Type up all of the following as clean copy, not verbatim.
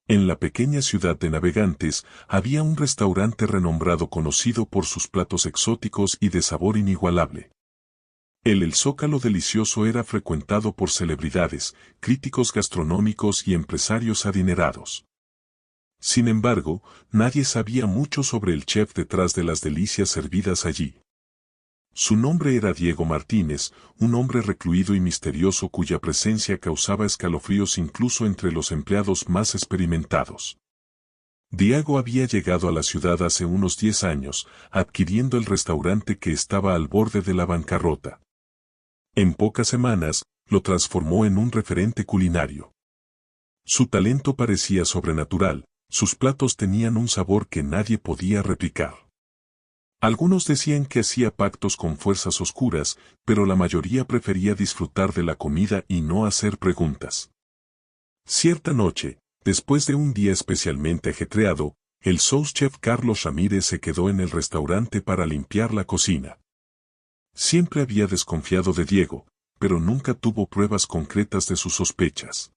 En la pequeña ciudad de Navegantes había un restaurante renombrado conocido por sus platos exóticos y de sabor inigualable. El Zócalo delicioso era frecuentado por celebridades, críticos gastronómicos y empresarios adinerados. Sin embargo, nadie sabía mucho sobre el chef detrás de las delicias servidas allí. Su nombre era Diego Martínez, un hombre recluido y misterioso cuya presencia causaba escalofríos incluso entre los empleados más experimentados. Diego había llegado a la ciudad hace unos 10 años, adquiriendo el restaurante que estaba al borde de la bancarrota. En pocas semanas, lo transformó en un referente culinario. Su talento parecía sobrenatural, sus platos tenían un sabor que nadie podía replicar. Algunos decían que hacía pactos con fuerzas oscuras, pero la mayoría prefería disfrutar de la comida y no hacer preguntas. Cierta noche, después de un día especialmente ajetreado, el sous chef Carlos Ramírez se quedó en el restaurante para limpiar la cocina. Siempre había desconfiado de Diego, pero nunca tuvo pruebas concretas de sus sospechas.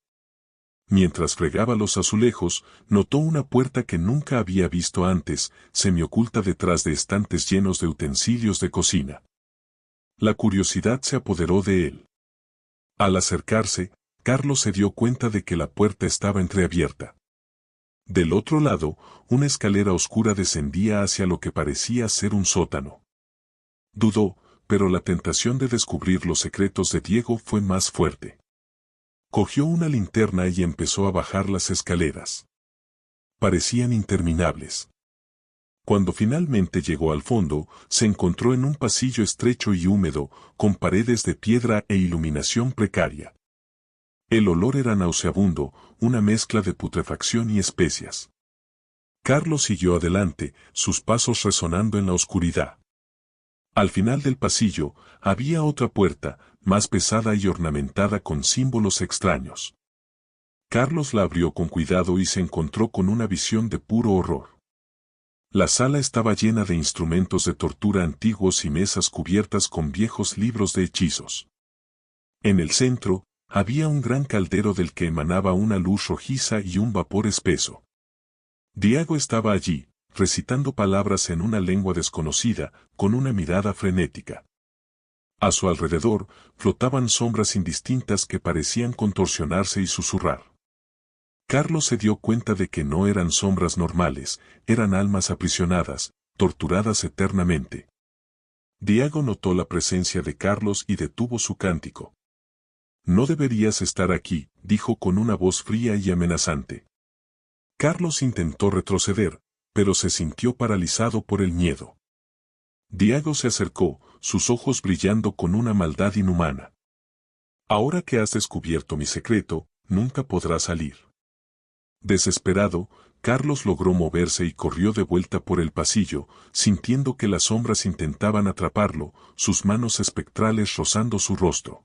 Mientras fregaba los azulejos, notó una puerta que nunca había visto antes, semioculta detrás de estantes llenos de utensilios de cocina. La curiosidad se apoderó de él. Al acercarse, Carlos se dio cuenta de que la puerta estaba entreabierta. Del otro lado, una escalera oscura descendía hacia lo que parecía ser un sótano. Dudó, pero la tentación de descubrir los secretos de Diego fue más fuerte. Cogió una linterna y empezó a bajar las escaleras. Parecían interminables. Cuando finalmente llegó al fondo, se encontró en un pasillo estrecho y húmedo, con paredes de piedra e iluminación precaria. El olor era nauseabundo, una mezcla de putrefacción y especias. Carlos siguió adelante, sus pasos resonando en la oscuridad. Al final del pasillo, había otra puerta, más pesada y ornamentada con símbolos extraños. Carlos la abrió con cuidado y se encontró con una visión de puro horror. La sala estaba llena de instrumentos de tortura antiguos y mesas cubiertas con viejos libros de hechizos. En el centro, había un gran caldero del que emanaba una luz rojiza y un vapor espeso. Diego estaba allí, recitando palabras en una lengua desconocida, con una mirada frenética. A su alrededor, flotaban sombras indistintas que parecían contorsionarse y susurrar. Carlos se dio cuenta de que no eran sombras normales, eran almas aprisionadas, torturadas eternamente. Diego notó la presencia de Carlos y detuvo su cántico. «No deberías estar aquí», dijo con una voz fría y amenazante. Carlos intentó retroceder, pero se sintió paralizado por el miedo. Diego se acercó, sus ojos brillando con una maldad inhumana. «Ahora que has descubierto mi secreto, nunca podrás salir». Desesperado, Carlos logró moverse y corrió de vuelta por el pasillo, sintiendo que las sombras intentaban atraparlo, sus manos espectrales rozando su rostro.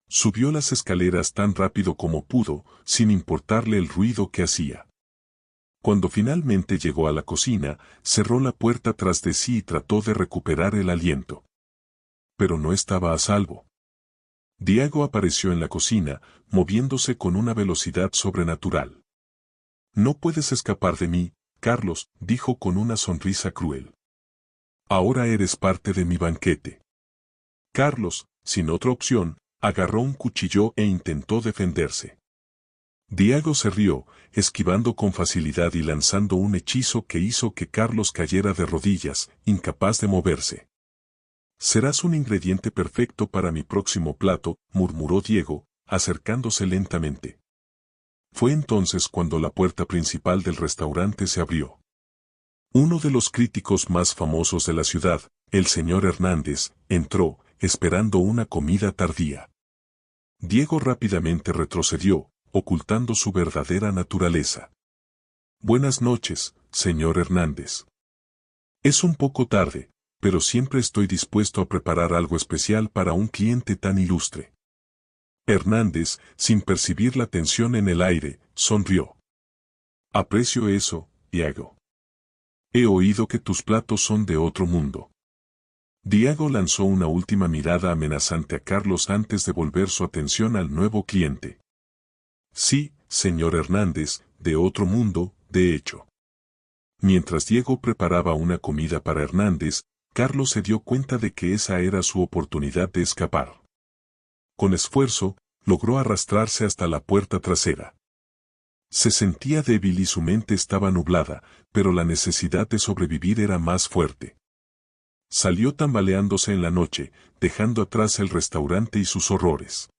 Subió las escaleras tan rápido como pudo, sin importarle el ruido que hacía. Cuando finalmente llegó a la cocina, cerró la puerta tras de sí y trató de recuperar el aliento. Pero no estaba a salvo. Diego apareció en la cocina, moviéndose con una velocidad sobrenatural. «No puedes escapar de mí, Carlos», dijo con una sonrisa cruel. «Ahora eres parte de mi banquete». Carlos, sin otra opción, agarró un cuchillo e intentó defenderse. Diego se rió, esquivando con facilidad y lanzando un hechizo que hizo que Carlos cayera de rodillas, incapaz de moverse. «Serás un ingrediente perfecto para mi próximo plato», murmuró Diego, acercándose lentamente. Fue entonces cuando la puerta principal del restaurante se abrió. Uno de los críticos más famosos de la ciudad, el señor Hernández, entró, esperando una comida tardía. Diego rápidamente retrocedió, ocultando su verdadera naturaleza. «Buenas noches, señor Hernández. Es un poco tarde, pero siempre estoy dispuesto a preparar algo especial para un cliente tan ilustre». Hernández, sin percibir la tensión en el aire, sonrió. «Aprecio eso, Diego. He oído que tus platos son de otro mundo». Diego lanzó una última mirada amenazante a Carlos antes de volver su atención al nuevo cliente. «Sí, señor Hernández, de otro mundo, de hecho. Mientras Diego preparaba una comida para Hernández, Carlos se dio cuenta de que esa era su oportunidad de escapar. Con esfuerzo, logró arrastrarse hasta la puerta trasera. Se sentía débil y su mente estaba nublada, pero la necesidad de sobrevivir era más fuerte. Salió tambaleándose en la noche, dejando atrás el restaurante y sus horrores.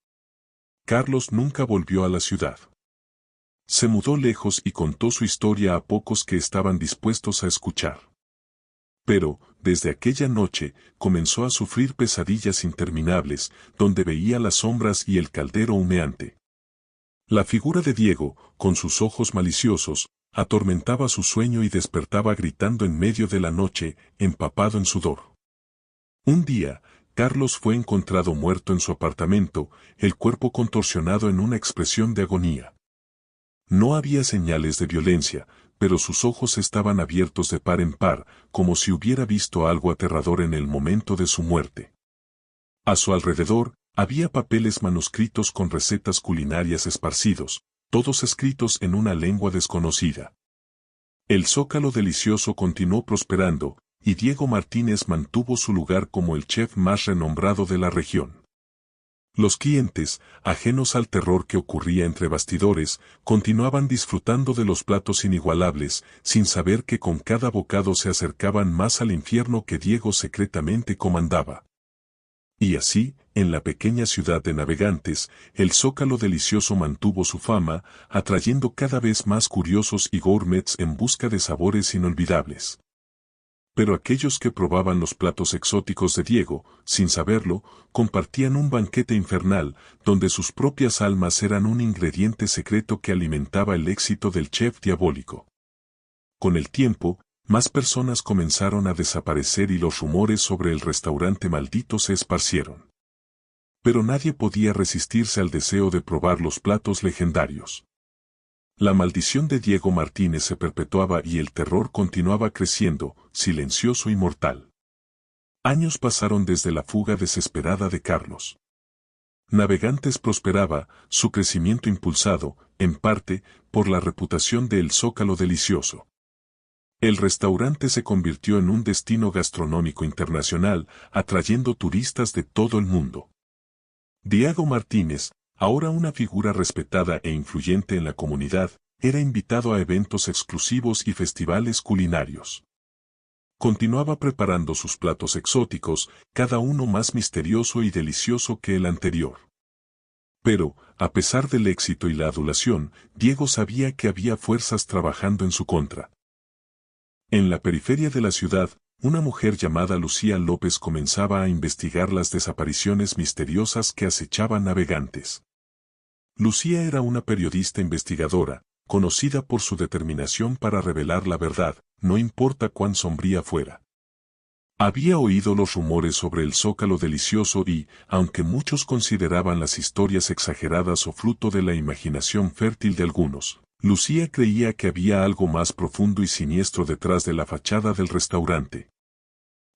Carlos nunca volvió a la ciudad. Se mudó lejos y contó su historia a pocos que estaban dispuestos a escuchar. Pero, desde aquella noche, comenzó a sufrir pesadillas interminables, donde veía las sombras y el caldero humeante. La figura de Diego, con sus ojos maliciosos, atormentaba su sueño y despertaba gritando en medio de la noche, empapado en sudor. Un día, Carlos fue encontrado muerto en su apartamento, el cuerpo contorsionado en una expresión de agonía. No había señales de violencia, pero sus ojos estaban abiertos de par en par, como si hubiera visto algo aterrador en el momento de su muerte. A su alrededor, había papeles manuscritos con recetas culinarias esparcidos, todos escritos en una lengua desconocida. El Zócalo delicioso continuó prosperando, y Diego Martínez mantuvo su lugar como el chef más renombrado de la región. Los clientes, ajenos al terror que ocurría entre bastidores, continuaban disfrutando de los platos inigualables, sin saber que con cada bocado se acercaban más al infierno que Diego secretamente comandaba. Y así, en la pequeña ciudad de Navegantes, el Zócalo delicioso mantuvo su fama, atrayendo cada vez más curiosos y gourmets en busca de sabores inolvidables. Pero aquellos que probaban los platos exóticos de Diego, sin saberlo, compartían un banquete infernal, donde sus propias almas eran un ingrediente secreto que alimentaba el éxito del chef diabólico. Con el tiempo, más personas comenzaron a desaparecer y los rumores sobre el restaurante maldito se esparcieron. Pero nadie podía resistirse al deseo de probar los platos legendarios. La maldición de Diego Martínez se perpetuaba y el terror continuaba creciendo, silencioso y mortal. Años pasaron desde la fuga desesperada de Carlos. Navegantes prosperaba, su crecimiento impulsado, en parte, por la reputación de El Zócalo delicioso. El restaurante se convirtió en un destino gastronómico internacional, atrayendo turistas de todo el mundo. Diego Martínez, ahora una figura respetada e influyente en la comunidad, era invitado a eventos exclusivos y festivales culinarios. Continuaba preparando sus platos exóticos, cada uno más misterioso y delicioso que el anterior. Pero, a pesar del éxito y la adulación, Diego sabía que había fuerzas trabajando en su contra. En la periferia de la ciudad, una mujer llamada Lucía López comenzaba a investigar las desapariciones misteriosas que acechaban Navegantes. Lucía era una periodista investigadora, conocida por su determinación para revelar la verdad, no importa cuán sombría fuera. Había oído los rumores sobre el Zócalo delicioso y, aunque muchos consideraban las historias exageradas o fruto de la imaginación fértil de algunos, Lucía creía que había algo más profundo y siniestro detrás de la fachada del restaurante.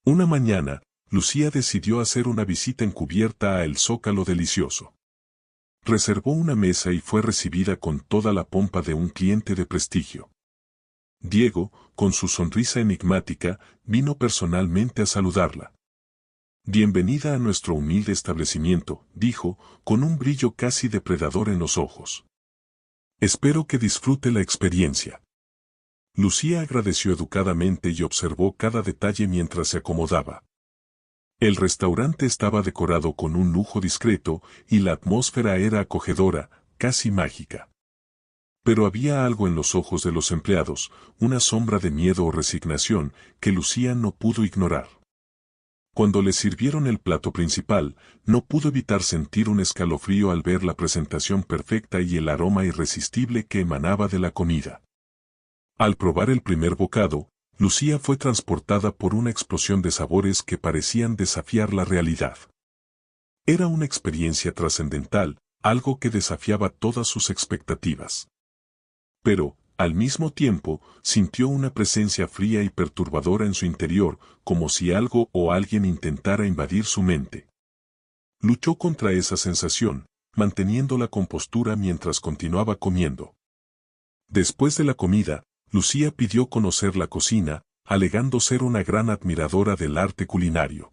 Una mañana, Lucía decidió hacer una visita encubierta a El Zócalo delicioso. Reservó una mesa y fue recibida con toda la pompa de un cliente de prestigio. Diego, con su sonrisa enigmática, vino personalmente a saludarla. «Bienvenida a nuestro humilde establecimiento», dijo, con un brillo casi depredador en los ojos. «Espero que disfrute la experiencia». Lucía agradeció educadamente y observó cada detalle mientras se acomodaba. El restaurante estaba decorado con un lujo discreto, y la atmósfera era acogedora, casi mágica. Pero había algo en los ojos de los empleados, una sombra de miedo o resignación, que Lucía no pudo ignorar. Cuando le sirvieron el plato principal, no pudo evitar sentir un escalofrío al ver la presentación perfecta y el aroma irresistible que emanaba de la comida. Al probar el primer bocado, Lucía fue transportada por una explosión de sabores que parecían desafiar la realidad. Era una experiencia trascendental, algo que desafiaba todas sus expectativas. Pero, al mismo tiempo, sintió una presencia fría y perturbadora en su interior, como si algo o alguien intentara invadir su mente. Luchó contra esa sensación, manteniendo la compostura mientras continuaba comiendo. Después de la comida, Lucía pidió conocer la cocina, alegando ser una gran admiradora del arte culinario.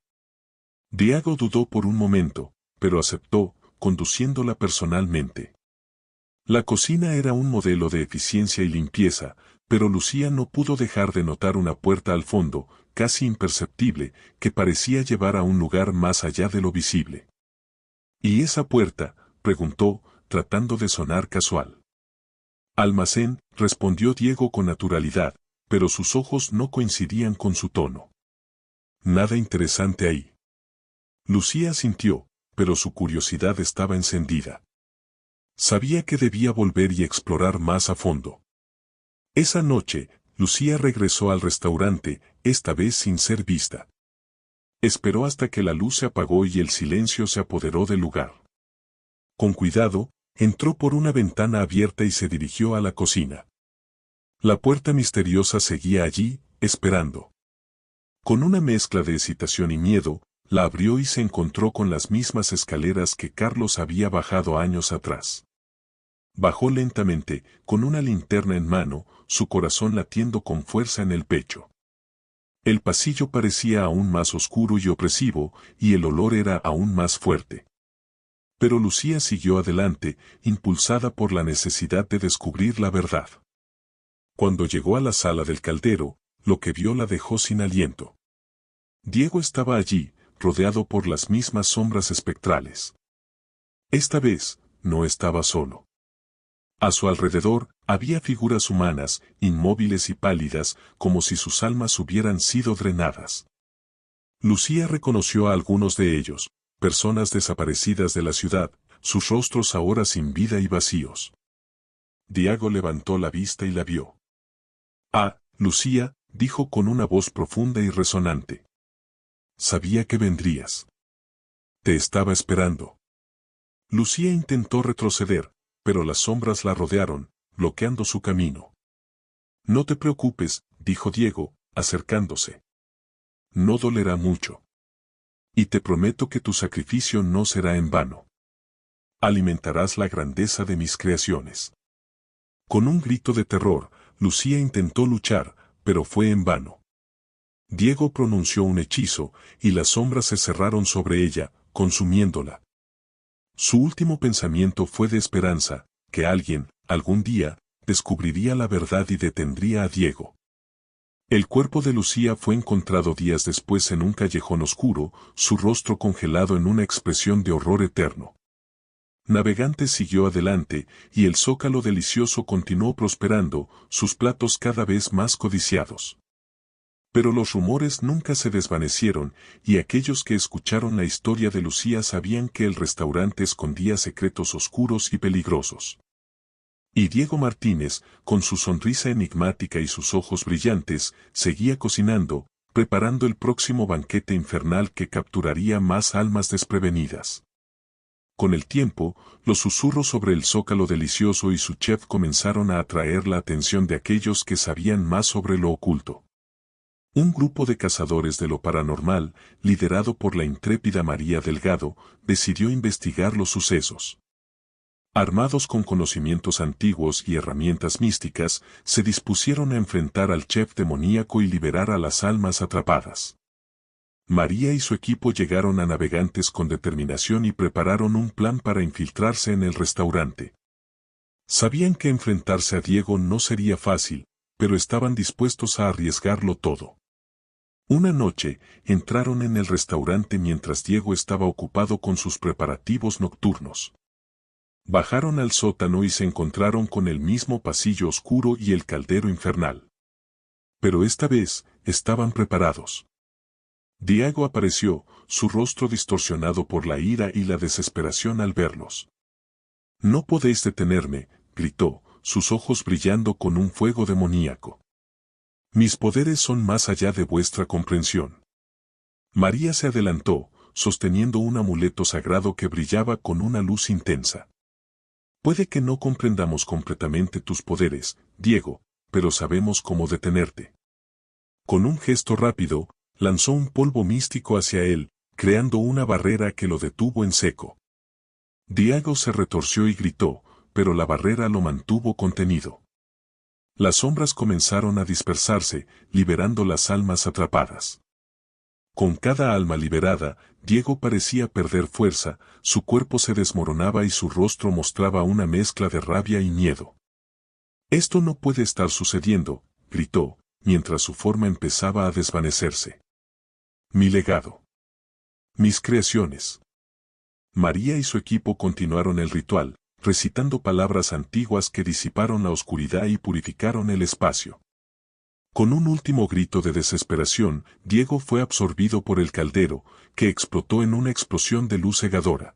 Diego dudó por un momento, pero aceptó, conduciéndola personalmente. La cocina era un modelo de eficiencia y limpieza, pero Lucía no pudo dejar de notar una puerta al fondo, casi imperceptible, que parecía llevar a un lugar más allá de lo visible. ¿Y esa puerta?, preguntó, tratando de sonar casual. Almacén, respondió Diego con naturalidad, pero sus ojos no coincidían con su tono. Nada interesante ahí. Lucía asintió, pero su curiosidad estaba encendida. Sabía que debía volver y explorar más a fondo. Esa noche, Lucía regresó al restaurante, esta vez sin ser vista. Esperó hasta que la luz se apagó y el silencio se apoderó del lugar. Con cuidado, entró por una ventana abierta y se dirigió a la cocina. La puerta misteriosa seguía allí, esperando. Con una mezcla de excitación y miedo, la abrió y se encontró con las mismas escaleras que Carlos había bajado años atrás. Bajó lentamente, con una linterna en mano, su corazón latiendo con fuerza en el pecho. El pasillo parecía aún más oscuro y opresivo, y el olor era aún más fuerte. Pero Lucía siguió adelante, impulsada por la necesidad de descubrir la verdad. Cuando llegó a la sala del caldero, lo que vio la dejó sin aliento. Diego estaba allí, rodeado por las mismas sombras espectrales. Esta vez, no estaba solo. A su alrededor, había figuras humanas, inmóviles y pálidas, como si sus almas hubieran sido drenadas. Lucía reconoció a algunos de ellos, personas desaparecidas de la ciudad, sus rostros ahora sin vida y vacíos. Diego levantó la vista y la vio. «Ah, Lucía», dijo con una voz profunda y resonante. «Sabía que vendrías. Te estaba esperando». Lucía intentó retroceder, pero las sombras la rodearon, bloqueando su camino. «No te preocupes», dijo Diego, acercándose. «No dolerá mucho. Y te prometo que tu sacrificio no será en vano. Alimentarás la grandeza de mis creaciones». Con un grito de terror, Lucía intentó luchar, pero fue en vano. Diego pronunció un hechizo, y las sombras se cerraron sobre ella, consumiéndola. Su último pensamiento fue de esperanza, que alguien, algún día, descubriría la verdad y detendría a Diego. El cuerpo de Lucía fue encontrado días después en un callejón oscuro, su rostro congelado en una expresión de horror eterno. Navegante siguió adelante, y el zócalo delicioso continuó prosperando, sus platos cada vez más codiciados. Pero los rumores nunca se desvanecieron, y aquellos que escucharon la historia de Lucía sabían que el restaurante escondía secretos oscuros y peligrosos. Y Diego Martínez, con su sonrisa enigmática y sus ojos brillantes, seguía cocinando, preparando el próximo banquete infernal que capturaría más almas desprevenidas. Con el tiempo, los susurros sobre el zócalo delicioso y su chef comenzaron a atraer la atención de aquellos que sabían más sobre lo oculto. Un grupo de cazadores de lo paranormal, liderado por la intrépida María Delgado, decidió investigar los sucesos. Armados con conocimientos antiguos y herramientas místicas, se dispusieron a enfrentar al chef demoníaco y liberar a las almas atrapadas. María y su equipo llegaron a Navegantes con determinación y prepararon un plan para infiltrarse en el restaurante. Sabían que enfrentarse a Diego no sería fácil, pero estaban dispuestos a arriesgarlo todo. Una noche, entraron en el restaurante mientras Diego estaba ocupado con sus preparativos nocturnos. Bajaron al sótano y se encontraron con el mismo pasillo oscuro y el caldero infernal. Pero esta vez, estaban preparados. Diego apareció, su rostro distorsionado por la ira y la desesperación al verlos. «No podéis detenerme», gritó, sus ojos brillando con un fuego demoníaco. «Mis poderes son más allá de vuestra comprensión». María se adelantó, sosteniendo un amuleto sagrado que brillaba con una luz intensa. «Puede que no comprendamos completamente tus poderes, Diego, pero sabemos cómo detenerte». Con un gesto rápido, lanzó un polvo místico hacia él, creando una barrera que lo detuvo en seco. Diego se retorció y gritó, pero la barrera lo mantuvo contenido. Las sombras comenzaron a dispersarse, liberando las almas atrapadas. Con cada alma liberada, Diego parecía perder fuerza, su cuerpo se desmoronaba y su rostro mostraba una mezcla de rabia y miedo. «Esto no puede estar sucediendo», gritó, mientras su forma empezaba a desvanecerse. «Mi legado. Mis creaciones». María y su equipo continuaron el ritual, recitando palabras antiguas que disiparon la oscuridad y purificaron el espacio. Con un último grito de desesperación, Diego fue absorbido por el caldero, que explotó en una explosión de luz cegadora.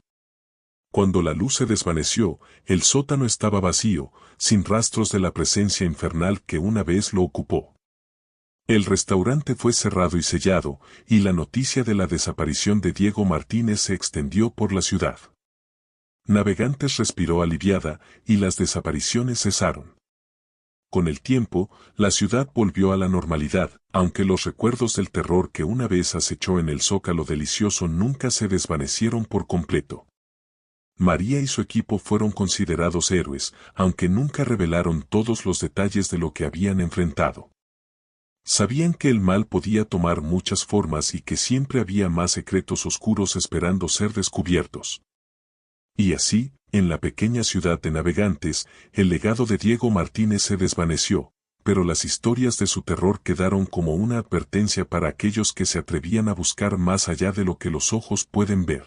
Cuando la luz se desvaneció, el sótano estaba vacío, sin rastros de la presencia infernal que una vez lo ocupó. El restaurante fue cerrado y sellado, y la noticia de la desaparición de Diego Martínez se extendió por la ciudad. Navegantes respiró aliviada, y las desapariciones cesaron. Con el tiempo, la ciudad volvió a la normalidad, aunque los recuerdos del terror que una vez acechó en el Zócalo delicioso nunca se desvanecieron por completo. María y su equipo fueron considerados héroes, aunque nunca revelaron todos los detalles de lo que habían enfrentado. Sabían que el mal podía tomar muchas formas y que siempre había más secretos oscuros esperando ser descubiertos. Y así, en la pequeña ciudad de Navegantes, el legado de Diego Martínez se desvaneció, pero las historias de su terror quedaron como una advertencia para aquellos que se atrevían a buscar más allá de lo que los ojos pueden ver.